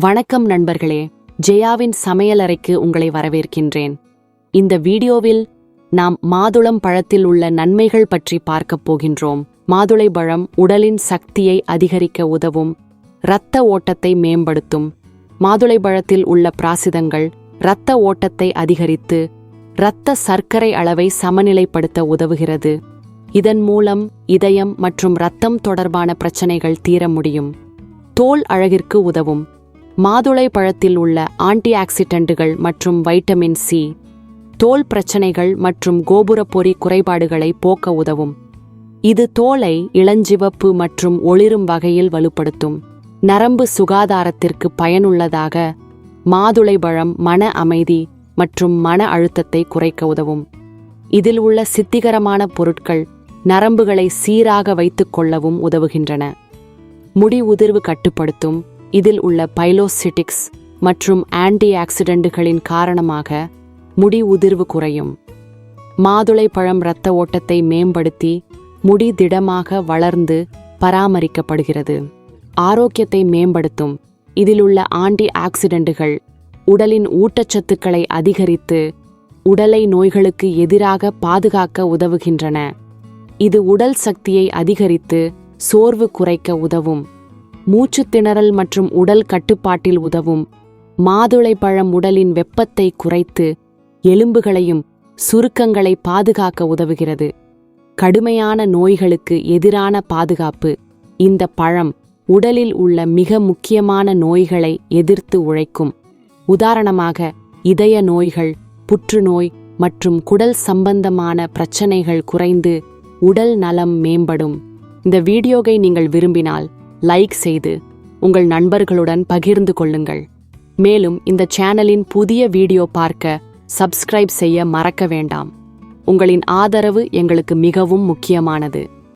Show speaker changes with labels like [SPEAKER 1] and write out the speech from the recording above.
[SPEAKER 1] வணக்கம் நண்பர்களே, ஜெயாவின் சமையலறைக்கு உங்களை வரவேற்கின்றேன். இந்த வீடியோவில் நாம் மாதுளம் பழத்தில் உள்ள நன்மைகள் பற்றி பார்க்கப் போகின்றோம். மாதுளை பழம் உடலின் சக்தியை அதிகரிக்க உதவும், இரத்த ஓட்டத்தை மேம்படுத்தும். மாதுளை பழத்தில் உள்ள பிராசிதங்கள் இரத்த ஓட்டத்தை அதிகரித்து இரத்த சர்க்கரை அளவை சமநிலைப்படுத்த உதவுகிறது. இதன் மூலம் இதயம் மற்றும் இரத்தம் தொடர்பான பிரச்சனைகள் தீர முடியும். தோல் அழகிற்கு உதவும். மாதுளை பழத்தில் உள்ள ஆன்டி ஆக்சிடென்ட்டுகள் மற்றும் வைட்டமின் சி தோல் பிரச்சனைகள் மற்றும் கோபுரப்பொறி குறைபாடுகளை போக்க உதவும். இது தோலை இளஞ்சிவப்பு மற்றும் ஒளிரும் வகையில் வலுப்படுத்தும். நரம்பு சுகாதாரத்திற்கு பயனுள்ளதாக மாதுளை பழம் மன அமைதி மற்றும் மன அழுத்தத்தை குறைக்க உதவும். இதில் உள்ள சித்திகரமான பொருட்கள் நரம்புகளை சீராக வைத்துக் கொள்ளவும் உதவுகின்றன. முடி உதிர்வு கட்டுப்படுத்தும். இதில் உள்ள பைலோசிட்டிக்ஸ் மற்றும் ஆன்டி ஆக்சிடென்ட்டுகளின் காரணமாக முடி உதிர்வு குறையும். மாதுளை பழம் இரத்த ஓட்டத்தை மேம்படுத்தி முடி திடமாக வளர்ந்து பராமரிக்கப்படுகிறது. ஆரோக்கியத்தை மேம்படுத்தும். இதில் உள்ள ஆன்டி ஆக்சிடென்ட்டுகள் உடலின் ஊட்டச்சத்துக்களை அதிகரித்து உடலை நோய்களுக்கு எதிராக பாதுகாக்க உதவுகின்றன. இது உடல் சக்தியை அதிகரித்து சோர்வு குறைக்க உதவும். மூச்சுத் திணறல் மற்றும் உடல் கட்டுப்பாட்டில் உதவும். மாதுளை பழம் உடலின் வெப்பத்தை குறைத்து எலும்புகளையும் சுருக்கங்களை பாதுகாக்க உதவுகிறது. கடுமையான நோய்களுக்கு எதிரான பாதுகாப்பு. இந்த பழம் உடலில் உள்ள மிக முக்கியமான நோய்களை எதிர்த்து உழைக்கும். உதாரணமாக இதய நோய்கள், புற்றுநோய் மற்றும் குடல் சம்பந்தமான பிரச்சனைகள் குறைந்து உடல் நலம் மேம்படும். இந்த வீடியோவை நீங்கள் விரும்பினால் லைக் செய்து உங்கள் நண்பர்களுடன் பகிர்ந்து கொள்ளுங்கள். மேலும் இந்த சேனலின் புதிய வீடியோ பார்க்க சப்ஸ்கிரைப் செய்ய மறக்க வேண்டாம். உங்களின் ஆதரவு எங்களுக்கு மிகவும் முக்கியமானது.